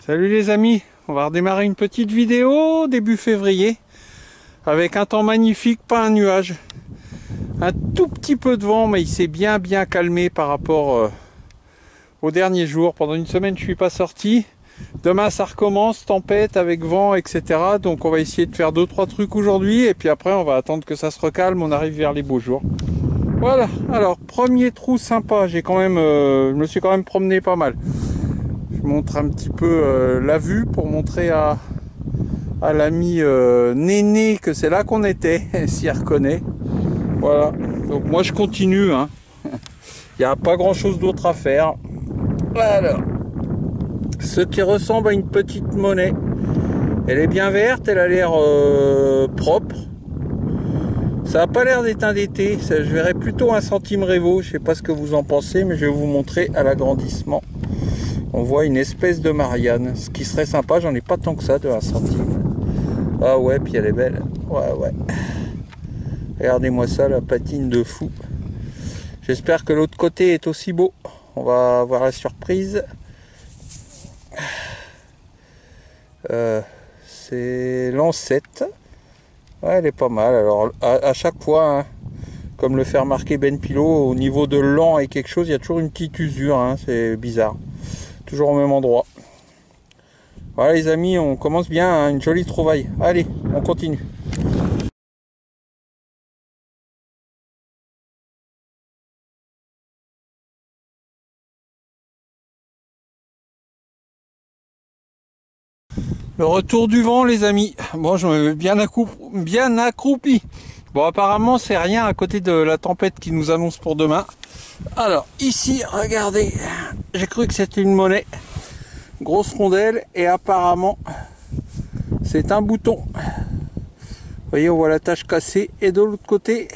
Salut les amis, on va redémarrer une petite vidéo début février avec un temps magnifique, pas un nuage. Un tout petit peu de vent, mais il s'est bien calmé par rapport aux derniers jours. Pendant une semaine je suis pas sorti. Demain ça recommence, tempête avec vent, etc. Donc on va essayer de faire 2-3 trucs aujourd'hui et puis après on va attendre que ça se recalme, on arrive vers les beaux jours. Voilà, alors premier trou sympa, j'ai quand même, je me suis quand même promené pas mal. Je montre un petit peu la vue pour montrer à l'ami Néné que c'est là qu'on était, s'il reconnaît. Voilà, donc moi je continue, hein. Il n'y a pas grand chose d'autre à faire. Alors, ce qui ressemble à une petite monnaie, elle est bien verte, elle a l'air propre. Ça n'a pas l'air d'être un d'été, je verrais plutôt un centime Révo, je sais pas ce que vous en pensez, mais je vais vous montrer à l'agrandissement. On voit une espèce de Marianne, ce qui serait sympa, j'en ai pas tant que ça de 1 centime. Ah ouais, puis elle est belle, ouais. Regardez-moi ça, la patine de fou. J'espère que l'autre côté est aussi beau. On va voir la surprise. C'est l'ancêtre. Ouais, elle est pas mal. Alors à chaque fois, hein, comme le fait remarquer Ben Pilot, au niveau de l'an et quelque chose, il y a toujours une petite usure, hein, c'est bizarre. Toujours au même endroit. Voilà les amis, on commence bien, hein, une jolie trouvaille. Allez, on continue. Le retour du vent les amis. Bon, je me mets bien accroupi. Bon, apparemment c'est rien à côté de la tempête qui nous annonce pour demain. Alors ici, regardez, j'ai cru que c'était une monnaie. Grosse rondelle et apparemment c'est un bouton. Vous voyez, on voit la tache cassée et de l'autre côté,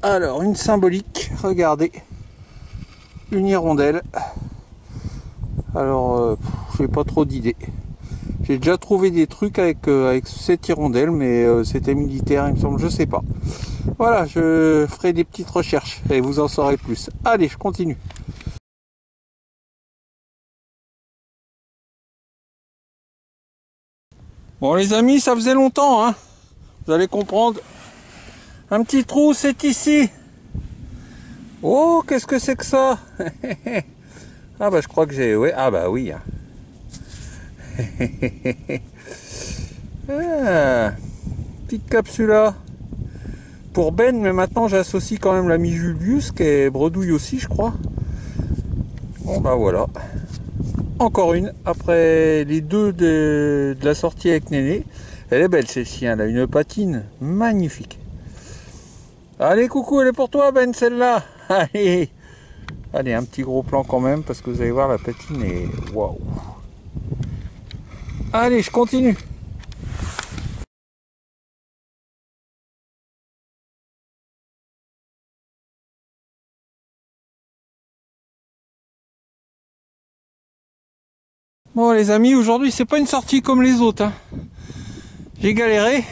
alors une symbolique, regardez, une hirondelle. Alors j'ai pas trop d'idées. J'ai déjà trouvé des trucs avec cette hirondelle, mais c'était militaire il me semble, je sais pas. Voilà, je ferai des petites recherches et vous en saurez plus. Allez, je continue. Bon les amis, ça faisait longtemps, hein. Vous allez comprendre. Un petit trou, c'est ici. Oh, qu'est-ce que c'est que ça? Ah bah je crois que j'ai... Ouais, ah bah oui. Ah, petite capsula pour Ben, mais maintenant j'associe quand même l'ami Julius qui est bredouille aussi, je crois. Bon bah voilà. Encore une, après les deux de la sortie avec Néné. Elle est belle celle-ci, elle a une patine magnifique. Allez, coucou, elle est pour toi Ben, celle-là. Allez, allez, un petit gros plan quand même, parce que vous allez voir, la patine est... Waouh. Allez, je continue. Bon les amis, aujourd'hui c'est pas une sortie comme les autres, hein. J'ai galéré,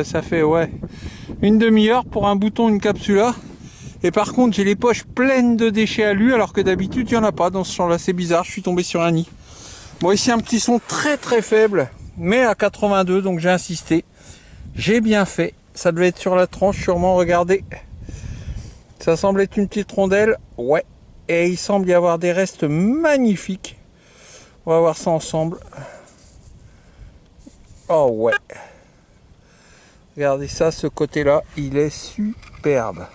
ça fait ouais une demi-heure pour un bouton, une capsula. Et par contre j'ai les poches pleines de déchets à lui, alors que d'habitude il n'y en a pas dans ce champ là, c'est bizarre, je suis tombé sur un nid. Bon, ici un petit son très faible, mais à 82, donc j'ai insisté. J'ai bien fait, ça devait être sur la tranche sûrement, regardez. Ça semble être une petite rondelle, ouais. Et il semble y avoir des restes magnifiques. On va voir ça ensemble. Oh ouais. Regardez ça, ce côté-là, il est superbe.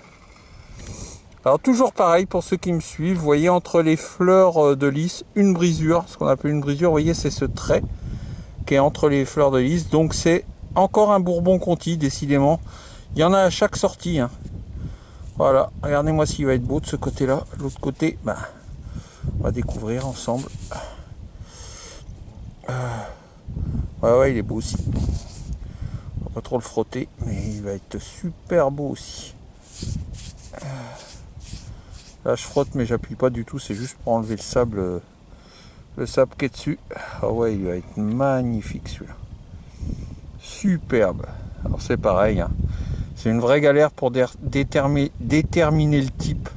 Alors toujours pareil pour ceux qui me suivent, vous voyez entre les fleurs de lys, une brisure, ce qu'on appelle une brisure, vous voyez c'est ce trait qui est entre les fleurs de lys, donc c'est encore un Bourbon Conti, décidément. Il y en a à chaque sortie, hein. Voilà, regardez-moi s'il va être beau de ce côté-là. L'autre côté, bah, on va découvrir ensemble. Ouais, il est beau aussi. On va pas trop le frotter, mais il va être super beau aussi. Là, je frotte, mais j'appuie pas du tout. C'est juste pour enlever le sable qui est dessus. Ah ouais, il va être magnifique celui-là. Superbe. Alors c'est pareil, hein. C'est une vraie galère pour déterminer le type.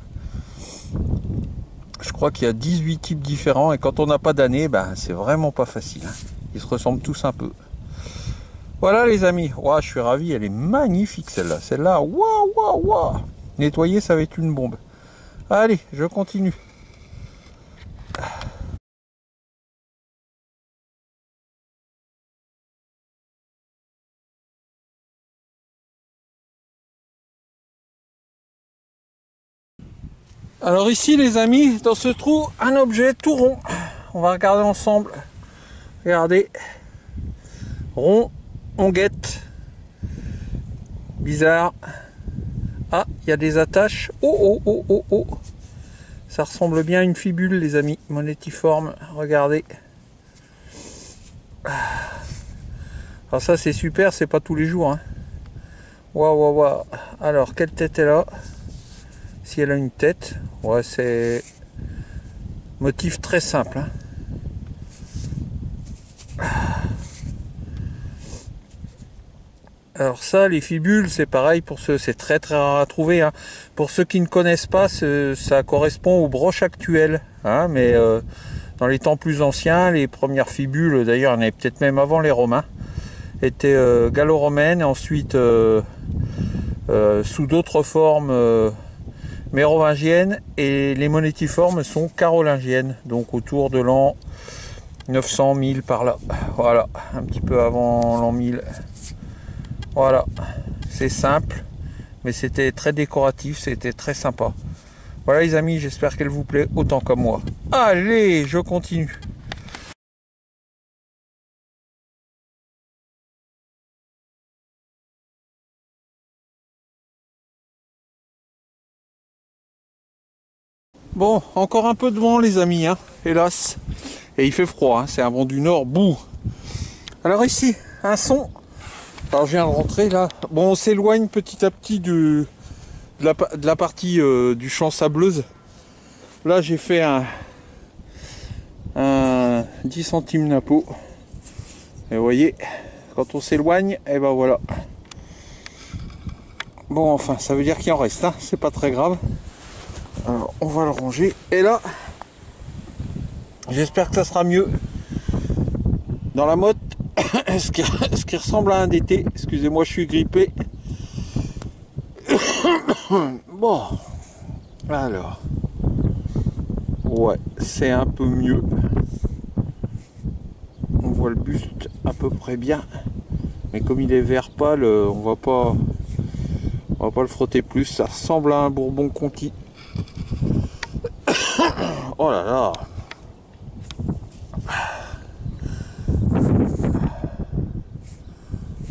Je crois qu'il y a 18 types différents et quand on n'a pas d'année, ben, c'est vraiment pas facile. Hein. Ils se ressemblent tous un peu. Voilà les amis, wow, je suis ravi, elle est magnifique celle-là. Celle-là, waouh, waouh, waouh. Nettoyer, ça va être une bombe. Allez, je continue. Alors ici les amis, dans ce trou, un objet tout rond. On va regarder ensemble. Regardez. Rond, onguette. Bizarre. Ah, il y a des attaches. Oh, oh, oh, oh, oh. Ça ressemble bien à une fibule les amis. Monétiforme, regardez. Alors ça c'est super, c'est pas tous les jours. Hein. Waouh, waouh, waouh. Alors, quelle tête elle a? Si elle a une tête, ouais, c'est motif très simple. Hein. Alors ça, les fibules, c'est pareil pour ceux, c'est très très rare à trouver. Hein. Pour ceux qui ne connaissent pas, ça correspond aux broches actuelles. Hein, mais dans les temps plus anciens, les premières fibules, d'ailleurs, il y en avait peut-être même avant les Romains, étaient gallo-romaines, ensuite sous d'autres formes mérovingiennes, et les monétiformes sont carolingiennes, donc autour de l'an 900, 1000 par là. Voilà, un petit peu avant l'an 1000. Voilà, c'est simple, mais c'était très décoratif, c'était très sympa. Voilà les amis, j'espère qu'elle vous plaît autant comme moi. Allez, je continue. Bon, encore un peu de vent les amis, hein, hélas. Et il fait froid, hein, c'est un vent du nord, bouh. Alors ici, un son. Alors je viens de rentrer là. Bon, on s'éloigne petit à petit de la partie du champ sableuse. Là j'ai fait un 10 centimes napo. Et vous voyez, quand on s'éloigne, et ben voilà. Bon, enfin, ça veut dire qu'il en reste, hein, c'est pas très grave. Alors on va le ranger. Et là, j'espère que ça sera mieux. Dans la motte, ce qui ressemble à un DT. Excusez-moi, je suis grippé. Bon, alors, ouais, c'est un peu mieux. On voit le buste à peu près bien, mais comme il est vert pâle, on va pas le frotter plus. Ça ressemble à un Bourbon Conti. Oh là là.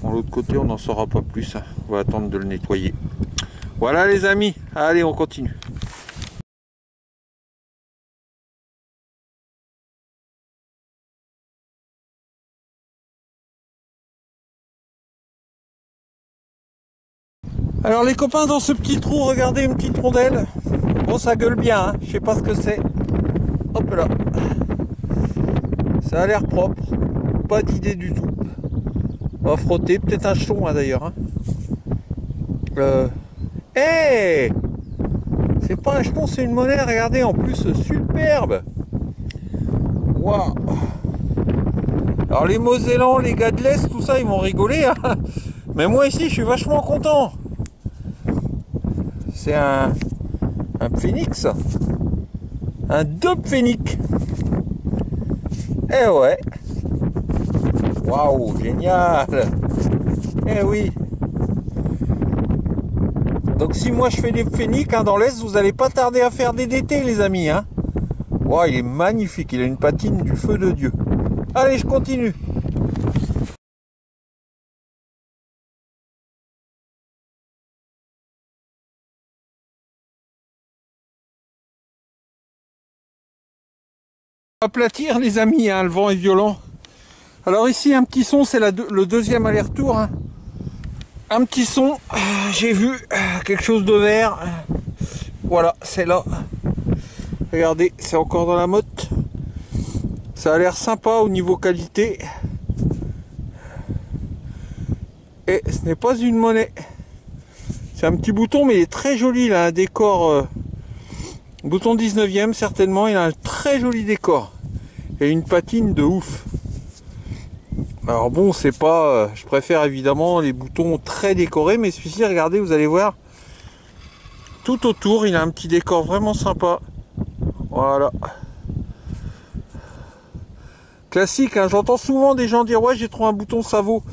Bon, l'autre côté, on n'en saura pas plus. On va attendre de le nettoyer. Voilà les amis, allez on continue. Alors les copains, dans ce petit trou, regardez une petite rondelle. Bon, ça gueule bien, hein. Je sais pas ce que c'est. Hop là. Ça a l'air propre. Pas d'idée du tout. On va frotter, peut-être un jeton hein, d'ailleurs. Hein. Hey, c'est pas un jeton, c'est une monnaie, regardez, en plus superbe. Waouh. Alors les Mosellans, les gars de l'Est, tout ça, ils vont rigoler. Hein. Mais moi ici, je suis vachement content. C'est un phénix. Un dope phénix. Eh ouais. Waouh, génial. Eh oui. Donc si moi je fais des phénix hein, dans l'Est, vous n'allez pas tarder à faire des DT les amis. Hein. Wow, il est magnifique, il a une patine du feu de Dieu. Allez, je continue. Aplatir les amis, hein, le vent est violent. Alors ici un petit son, c'est le deuxième aller-retour. Hein. Un petit son, j'ai vu quelque chose de vert. Voilà, c'est là. Regardez, c'est encore dans la motte. Ça a l'air sympa au niveau qualité. Et ce n'est pas une monnaie. C'est un petit bouton, mais il est très joli là, un décor Bouton 19e, certainement, il a un très joli décor. Et une patine de ouf. Alors bon, c'est pas... je préfère évidemment les boutons très décorés, mais celui-ci, regardez, vous allez voir. Tout autour, il a un petit décor vraiment sympa. Voilà. Classique, hein. J'entends souvent des gens dire « Ouais, j'ai trouvé un bouton Savo ».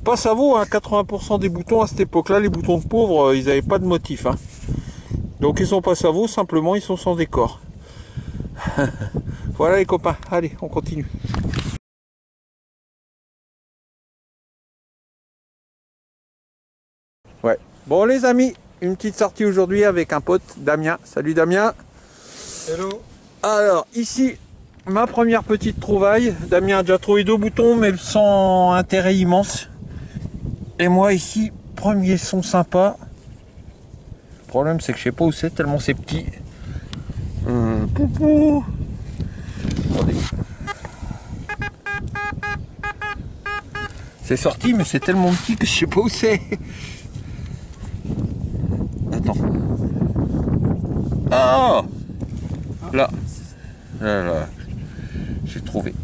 Pas Savo, hein. 80% des boutons à cette époque-là, les boutons de pauvres, ils n'avaient pas de motif. Hein. Donc ils sont pas Savo, simplement ils sont sans décor. Voilà les copains, allez, on continue. Ouais. Bon les amis, une petite sortie aujourd'hui avec un pote, Damien. Salut Damien. Hello. Alors ici, ma première petite trouvaille. Damien a déjà trouvé 2 boutons, mais sans intérêt immense. Et moi ici, premier son sympa. Le problème c'est que je sais pas où c'est, tellement c'est petit. Poupou. Attendez. C'est sorti, mais c'est tellement petit que je sais pas où c'est. Attends. Ah, là. Là. J'ai trouvé.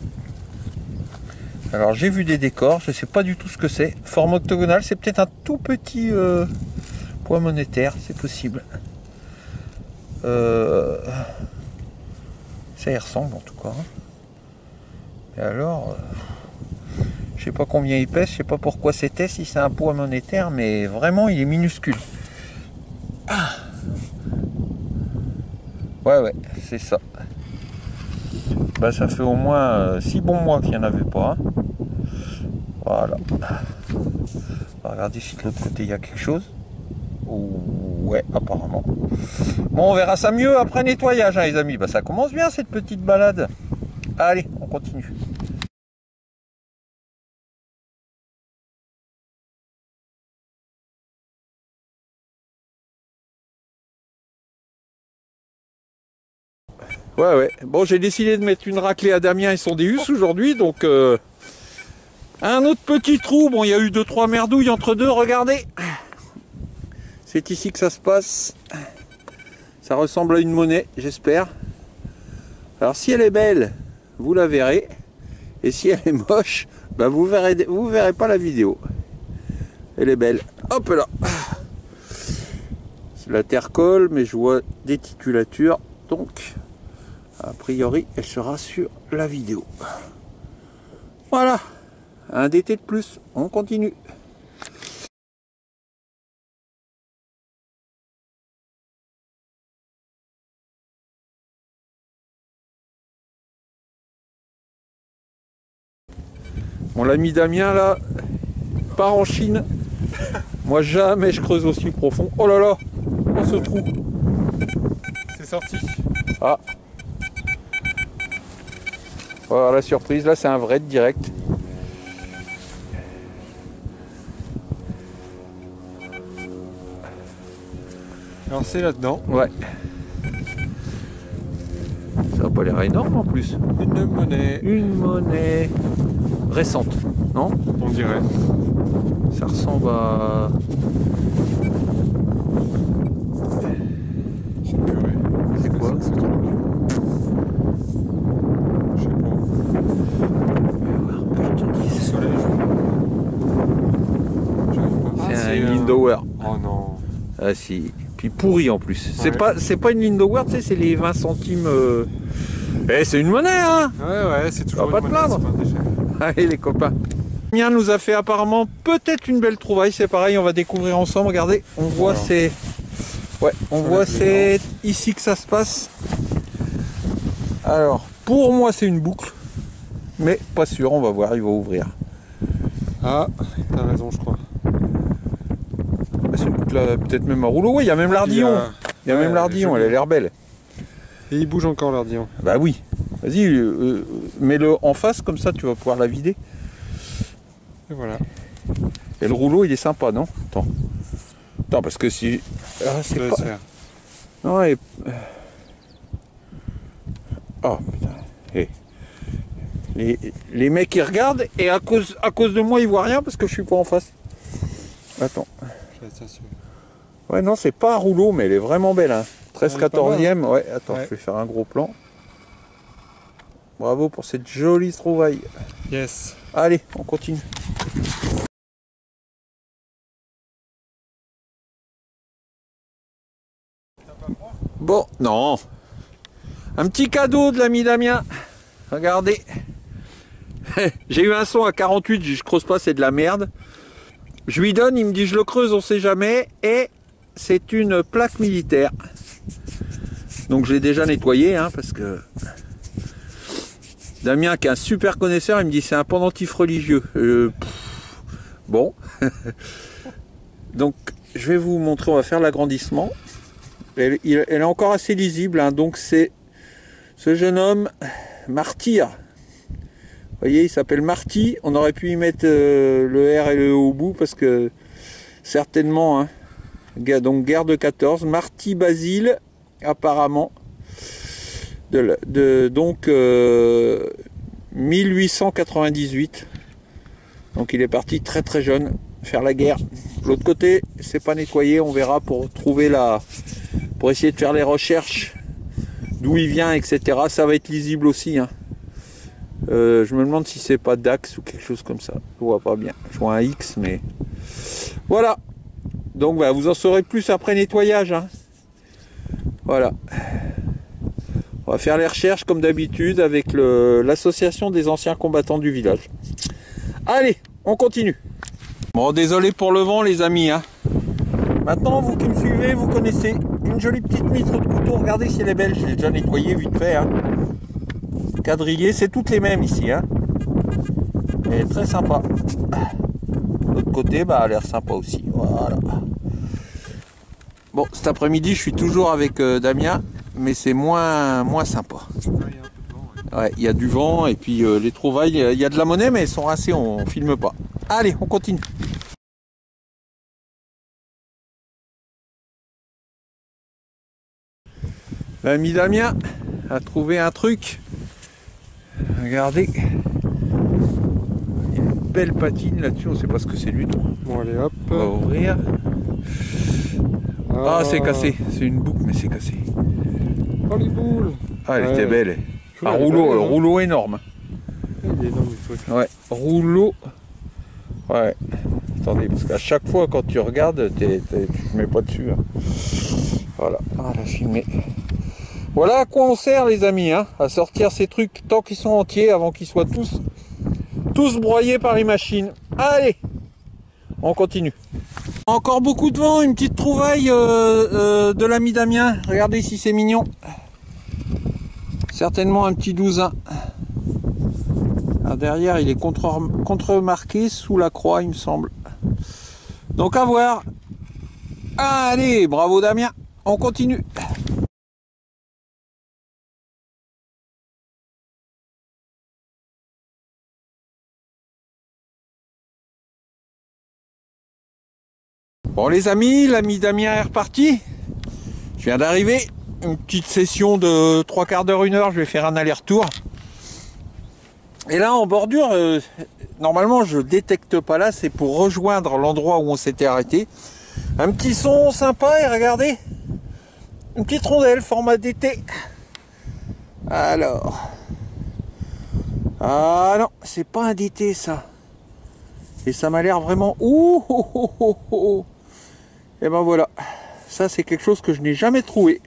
Alors j'ai vu des décors, je sais pas du tout ce que c'est. Forme octogonale, c'est peut-être un tout petit poids monétaire, c'est possible. Ça y ressemble en tout cas. Et alors, je sais pas combien il pèse, je sais pas pourquoi c'était, si c'est un poids monétaire, mais vraiment il est minuscule. Ah. Ouais, c'est ça. Bah, ça fait au moins 6 bons mois qu'il n'y en avait pas. Hein. Voilà. On va regarder si de l'autre côté il y a quelque chose. Ouais, apparemment. Bon, on verra ça mieux après nettoyage, hein, les amis. Bah, ça commence bien cette petite balade. Allez, on continue. Ouais. Bon, j'ai décidé de mettre une raclée à Damien et son Deus aujourd'hui, donc un autre petit trou. Bon, il y a eu 2-3 merdouilles entre deux. Regardez, c'est ici que ça se passe. Ça ressemble à une monnaie, j'espère. Alors, si elle est belle, vous la verrez, et si elle est moche, bah vous verrez pas la vidéo. Elle est belle. Hop là. La terre colle, mais je vois des titulatures, donc. A priori, elle sera sur la vidéo. Voilà, un DT de plus, on continue. Mon ami Damien là, part en Chine. Moi jamais je creuse aussi profond. Oh là là, oh ce trou. C'est sorti. Ah. Voilà la surprise, là c'est un vrai direct. Alors c'est là-dedans. Ouais. Ça n'a pas l'air énorme en plus. Une monnaie. Une monnaie récente, non? On dirait. Ça ressemble à... Oh purée. C'est quoi? C'est trop bien. Je sais pas. Soleil. C'est un Lindauer. Oh non. Ah si. Puis pourri en plus. Ouais. C'est pas une Lindauer, tu sais, c'est les 20 centimes. Eh, c'est une monnaie, hein. Ouais, c'est toujours pas te monnaie, plaindre. c'est pas un déchet. Allez les copains. Damien nous a fait apparemment peut-être une belle trouvaille, c'est pareil, on va découvrir ensemble. Regardez, on voit Voilà. c'est... Ouais, on Ça voit va être c'est ici que ça se passe. Alors, pour moi c'est une boucle, mais pas sûr, on va voir, il va ouvrir. Ah, t'as raison, je crois. Bah, c'est une boucle là, peut-être même un rouleau, oui, il y a même l'ardillon. Il y a même l'ardillon, elle a l'air belle. Et il bouge encore l'ardillon. Bah oui, vas-y, mets-le en face, comme ça tu vas pouvoir la vider. Et voilà. Et le rouleau il est sympa, non? Attends, parce que si... Ah, Ça doit pas... se faire. Non, et... Oh putain. Et... Les mecs ils regardent et à cause de moi ils voient rien parce que je suis pas en face. Attends. Je vais être sûr. Ouais non c'est pas un rouleau mais elle est vraiment belle hein. 13/14e, ouais, attends, Ouais. je vais faire un gros plan. Bravo pour cette jolie trouvaille. Yes. Allez, on continue. Bon, non. Un petit cadeau de l'ami Damien. Regardez. J'ai eu un son à 48, je creuse pas, c'est de la merde. Je lui donne, il me dit je le creuse, on sait jamais. Et c'est une plaque militaire. Donc je l'ai déjà nettoyé, hein, parce que Damien, qui est un super connaisseur, il me dit c'est un pendentif religieux. Bon. Donc je vais vous montrer, on va faire l'agrandissement. Elle est encore assez lisible, hein, donc c'est ce jeune homme, Martyr. Vous voyez, il s'appelle Marty. On aurait pu y mettre le R et le E au bout parce que certainement, hein, donc guerre de 14, Marty Basile, apparemment, donc 1898. Donc il est parti très très jeune faire la guerre. De l'autre côté, c'est pas nettoyé, on verra pour trouver pour essayer de faire les recherches d'où il vient, etc. Ça va être lisible aussi, hein. Je me demande si c'est pas Dax ou quelque chose comme ça. Je vois pas bien. Je vois un X, mais voilà. Donc bah, vous en saurez plus après nettoyage, hein. Voilà. On va faire les recherches comme d'habitude avec l'association des anciens combattants du village. Allez, on continue. Bon, désolé pour le vent, les amis, hein. Maintenant, vous qui me suivez, vous connaissez une jolie petite mitre de couteau. Regardez si elle est belle. Je l'ai déjà nettoyée vite fait, hein. Quadrillé, c'est toutes les mêmes ici, hein. Elle est très sympa. L'autre côté, bah, elle a l'air sympa aussi. Voilà. Bon, cet après-midi, je suis toujours avec Damien, mais c'est moins sympa. Ouais, il y a du vent et puis les trouvailles, il y a de la monnaie, mais elles sont rincées, on filme pas. Allez, on continue. L'ami Damien a trouvé un truc. Regardez. Il y a une belle patine là-dessus, on sait pas ce que c'est du tout. Bon, allez, hop. On va ouvrir. Ah, c'est cassé. C'est une boucle, mais c'est cassé. Oh, les boules. Ah, elle était belle. Un Elle est rouleau, belle, hein. rouleau énorme. Il est énorme, le truc. Ouais, rouleau. Ouais. Attendez, parce qu'à chaque fois quand tu regardes, tu te mets pas dessus, hein. Voilà, on l'a filmé. Voilà à quoi on sert, les amis, hein, à sortir ces trucs tant qu'ils sont entiers, avant qu'ils soient tous broyés par les machines. Allez, on continue. Encore beaucoup de vent, une petite trouvaille de l'ami Damien. Regardez si c'est mignon. Certainement un petit 12. Alors derrière, il est contremarqué sous la croix, il me semble. Donc à voir. Allez, bravo Damien. On continue. Bon les amis, l'ami Damien est reparti. Je viens d'arriver. Une petite session de 3/4 d'heure, 1 heure. Je vais faire un aller-retour. Et là en bordure, normalement je détecte pas là, c'est pour rejoindre l'endroit où on s'était arrêté. Un petit son sympa et regardez, une petite rondelle format DT. Alors, ah non, c'est pas un DT ça. Et ça m'a l'air vraiment... Ouh, oh, oh, oh, oh. Et ben voilà, ça c'est quelque chose que je n'ai jamais trouvé.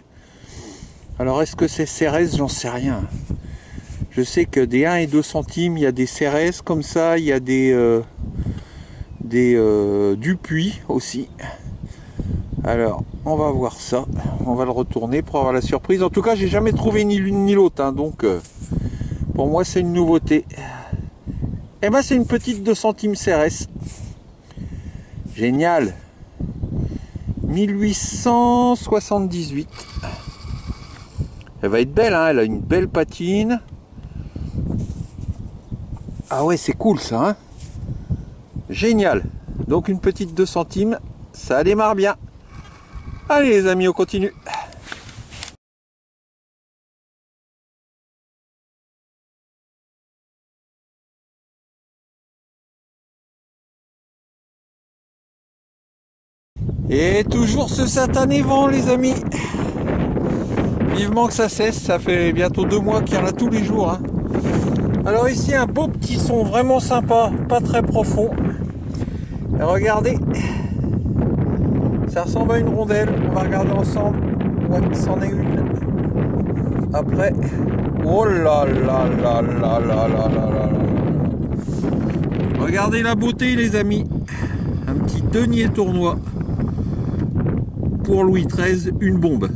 Alors est-ce que c'est CRS? J'en sais rien. Je sais que des 1 et 2 centimes, il y a des CRS comme ça, il y a des Dupuis aussi. Alors, on va voir ça. On va le retourner pour avoir la surprise. En tout cas, j'ai jamais trouvé ni l'une ni l'autre, hein, donc pour moi, c'est une nouveauté. Et ben, c'est une petite 2 centimes CRS. Génial. 1878. Elle va être belle, hein, elle a une belle patine. Ah ouais, c'est cool ça, hein. Génial. Donc une petite 2 centimes, ça démarre bien. Allez les amis, on continue. Et toujours ce satané vent les amis. Vivement que ça cesse, ça fait bientôt 2 mois qu'il y en a tous les jours. Hein. Alors ici, un beau petit son vraiment sympa, pas très profond. Et regardez, ça ressemble à une rondelle. On va regarder ensemble. Ouais, c'en est une. Après, oh là là là là là là là là. Regardez la beauté, les amis. Un petit denier tournoi. Pour Louis XIII, une bombe.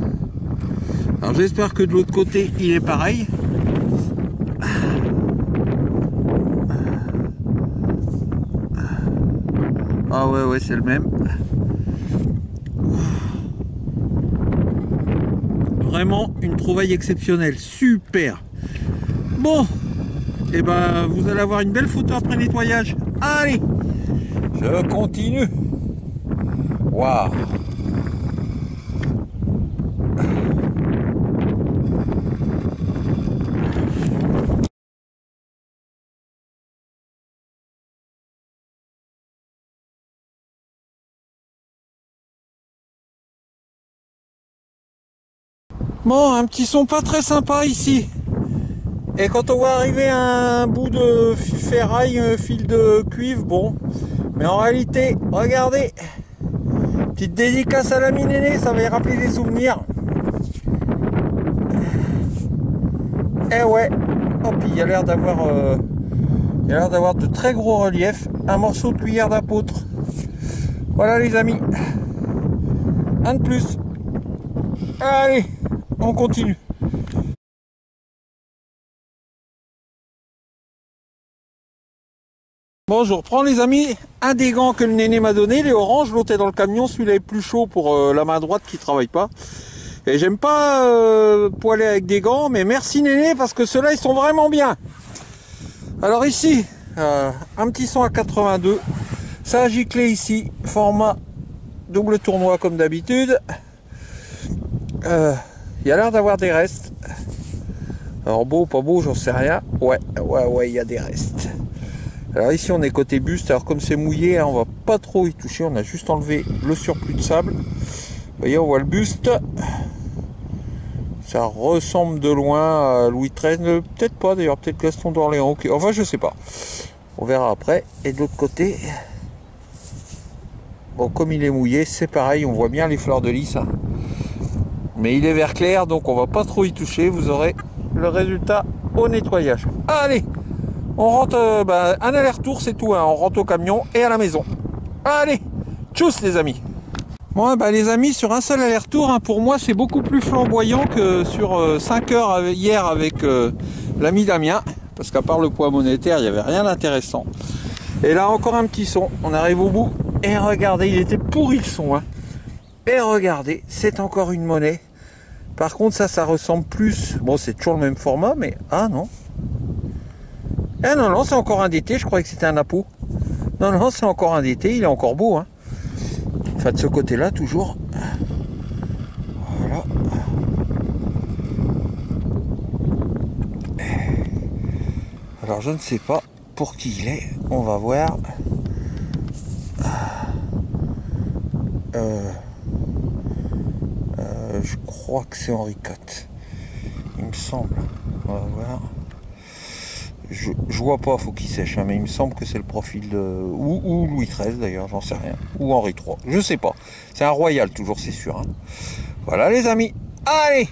Alors j'espère que de l'autre côté, il est pareil. Ah ouais, c'est le même. Vraiment une trouvaille exceptionnelle. Super. Bon. Et ben, vous allez avoir une belle photo après nettoyage. Allez. Je continue. Waouh. Bon, un petit son pas très sympa ici. Et quand on voit arriver un bout de ferraille, un fil de cuivre, bon. Mais en réalité, regardez. Petite dédicace à l'ami Néné, ça va y rappeler des souvenirs. Eh ouais. Oh, puis il y a l'air d'avoir de très gros relief. Un morceau de cuillère d'apôtre. Voilà les amis. Un de plus. Allez, on continue. Bon, je reprends les amis. Un des gants que le Néné m'a donné, les oranges, l'autre est dans le camion, celui-là est plus chaud pour la main droite qui travaille pas. Et j'aime pas poêler avec des gants, mais merci Néné parce que ceux-là ils sont vraiment bien. Alors ici, un petit son à 82. Ça a giclé ici, format double tournoi comme d'habitude. Il y a l'air d'avoir des restes. Alors beau, pas beau, j'en sais rien. Ouais, il y a des restes. Alors ici on est côté buste, alors comme c'est mouillé, hein, on va pas trop y toucher, on a juste enlevé le surplus de sable. Vous voyez, on voit le buste. Ça ressemble de loin à Louis XIII, peut-être pas d'ailleurs, peut-être Gaston d'Orléans, okay. Enfin je sais pas. On verra après. Et de l'autre côté, bon comme il est mouillé, c'est pareil, on voit bien les fleurs de lys. Hein. Mais il est vert clair, donc on va pas trop y toucher, vous aurez le résultat au nettoyage. Allez! On rentre, un aller-retour, c'est tout. Hein. On rentre au camion et à la maison. Allez, tchuss les amis. Bon, les amis, sur un seul aller-retour, hein, pour moi, c'est beaucoup plus flamboyant que sur 5 heures hier avec l'ami Damien. Parce qu'à part le poids monétaire, il n'y avait rien d'intéressant. Et là, encore un petit son. On arrive au bout. Et regardez, il était pourri le son. Hein. Et regardez, c'est encore une monnaie. Par contre, ça ressemble plus... Bon, c'est toujours le même format, mais... Ah non. Ah non, c'est encore un DT, je croyais que c'était un Apo. Non, c'est encore un DT, il est encore beau. Hein. Enfin, de ce côté-là, toujours. Voilà. Alors, je ne sais pas pour qui il est. On va voir. Je crois que c'est Henri IV. Il me semble. On va voir. Je vois pas, faut qu'il sèche, hein, mais il me semble que c'est le profil de... Ou Louis XIII d'ailleurs, j'en sais rien. Ou Henri III, je sais pas. C'est un royal toujours, c'est sûr. Hein. Voilà les amis. Allez!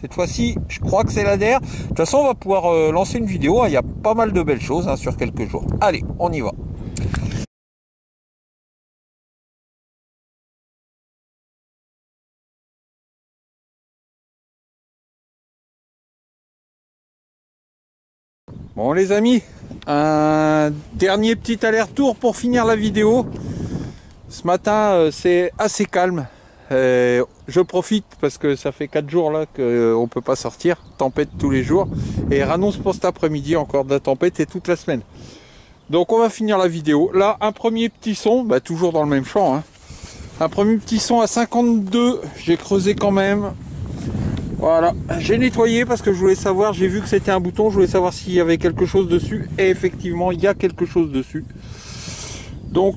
Cette fois-ci, je crois que c'est la dernière. De toute façon, on va pouvoir lancer une vidéo. Hein. Il y a pas mal de belles choses hein, sur quelques jours. Allez, on y va. Bon les amis, un dernier petit aller-retour pour finir la vidéo. Ce matin c'est assez calme. Je profite parce que ça fait 4 jours là qu'on ne peut pas sortir. Tempête tous les jours. Et annonce pour cet après-midi encore de la tempête et toute la semaine. Donc on va finir la vidéo. Là un premier petit son, toujours dans le même champ. Hein. Un premier petit son à 52. J'ai creusé quand même. Voilà, j'ai nettoyé parce que je voulais savoir, j'ai vu que c'était un bouton, je voulais savoir s'il y avait quelque chose dessus. Et effectivement, il y a quelque chose dessus. Donc,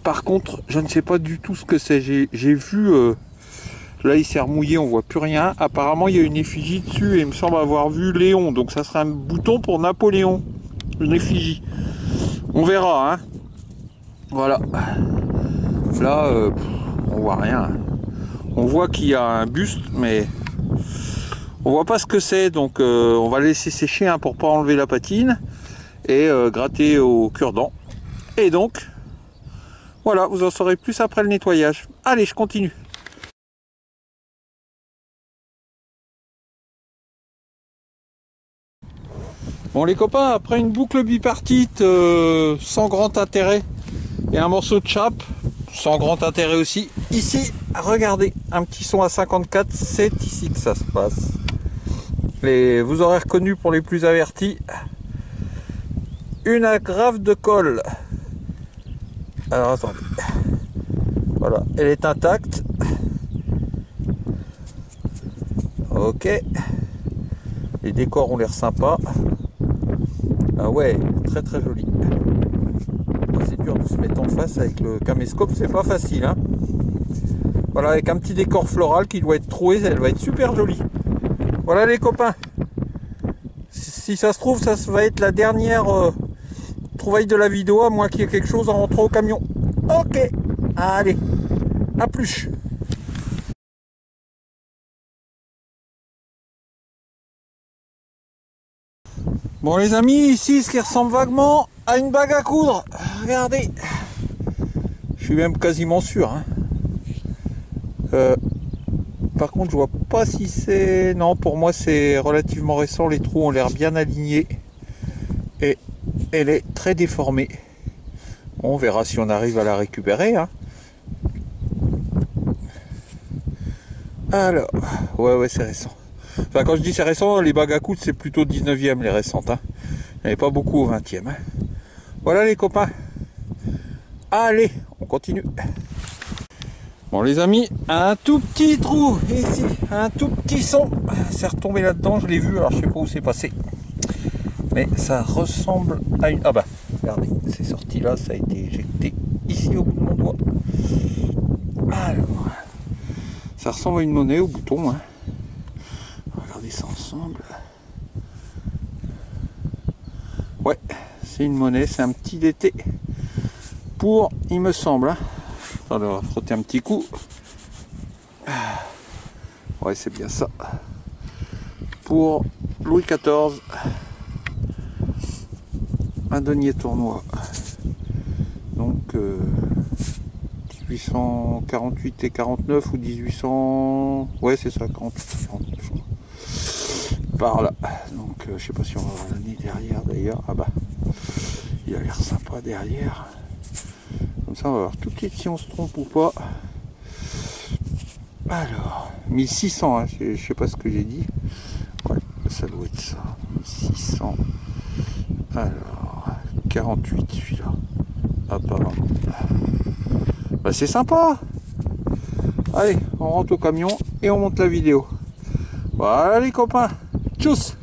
par contre, je ne sais pas du tout ce que c'est. J'ai vu Là il s'est remouillé, on voit plus rien. Apparemment il y a une effigie dessus et il me semble avoir vu Léon. Donc ça serait un bouton pour Napoléon. Une effigie. On verra, hein. Voilà. Là, on voit rien. On voit qu'il y a un buste, mais on voit pas ce que c'est. Donc on va laisser sécher, hein, pour pas enlever la patine. Et gratter au cure-dent. Et donc, voilà, vous en saurez plus après le nettoyage. Allez, je continue. Bon les copains, après une boucle bipartite sans grand intérêt et un morceau de chape sans grand intérêt aussi, ici, regardez, un petit son à 54, c'est ici que ça se passe. Vous aurez reconnu pour les plus avertis, une agrafe de colle. Alors attendez, voilà, elle est intacte. Ok, les décors ont l'air sympas. Ah ouais, très très joli. C'est dur de se mettre en face avec le caméscope, c'est pas facile, hein. Voilà, avec un petit décor floral qui doit être troué, elle va être super jolie. Voilà les copains. Si ça se trouve, ça va être la dernière trouvaille de la vidéo, à moins qu'il y ait quelque chose en rentrant au camion. Ok, allez, à plus. Bon les amis, ici ce qui ressemble vaguement à une bague à coudre. Regardez. Je suis même quasiment sûr, hein. Par contre je vois pas si c'est... Non, pour moi c'est relativement récent, les trous ont l'air bien alignés. Et elle est très déformée. Bon, on verra si on arrive à la récupérer, hein. Alors, ouais c'est récent. Enfin quand je dis c'est récent, les bagues à coudre c'est plutôt 19e les récentes, hein. Il n'y avait pas beaucoup au 20e, hein. Voilà les copains. Allez, on continue. Bon les amis, un tout petit trou ici, un tout petit son. C'est retombé là-dedans, je l'ai vu, alors je sais pas où c'est passé. Mais ça ressemble à une... Ah bah, regardez, c'est sorti là, ça a été éjecté ici au bout de mon doigt. Alors, ça ressemble à une monnaie au bouton, hein. Regardez ça ensemble. Ouais, c'est une monnaie, c'est un petit DT. Pour, il me semble, hein. Attendez, on va frotter un petit coup. Ouais, c'est bien ça. Pour Louis XIV. Un denier tournoi. Donc 1848 et 49 ou 1800... Ouais, c'est ça, 48 49, je crois. Par là. Donc je sais pas si on va voir l'année derrière d'ailleurs. Ah bah, il a l'air sympa derrière. Comme ça on va voir tout de suite si on se trompe ou pas. Alors 1600, hein, je sais pas ce que j'ai dit. Ouais, ça doit être ça. 1600. Alors 48 celui-là. Apparemment. Bah c'est sympa. Allez, on rentre au camion et on monte la vidéo. Voilà les copains. Tchuss.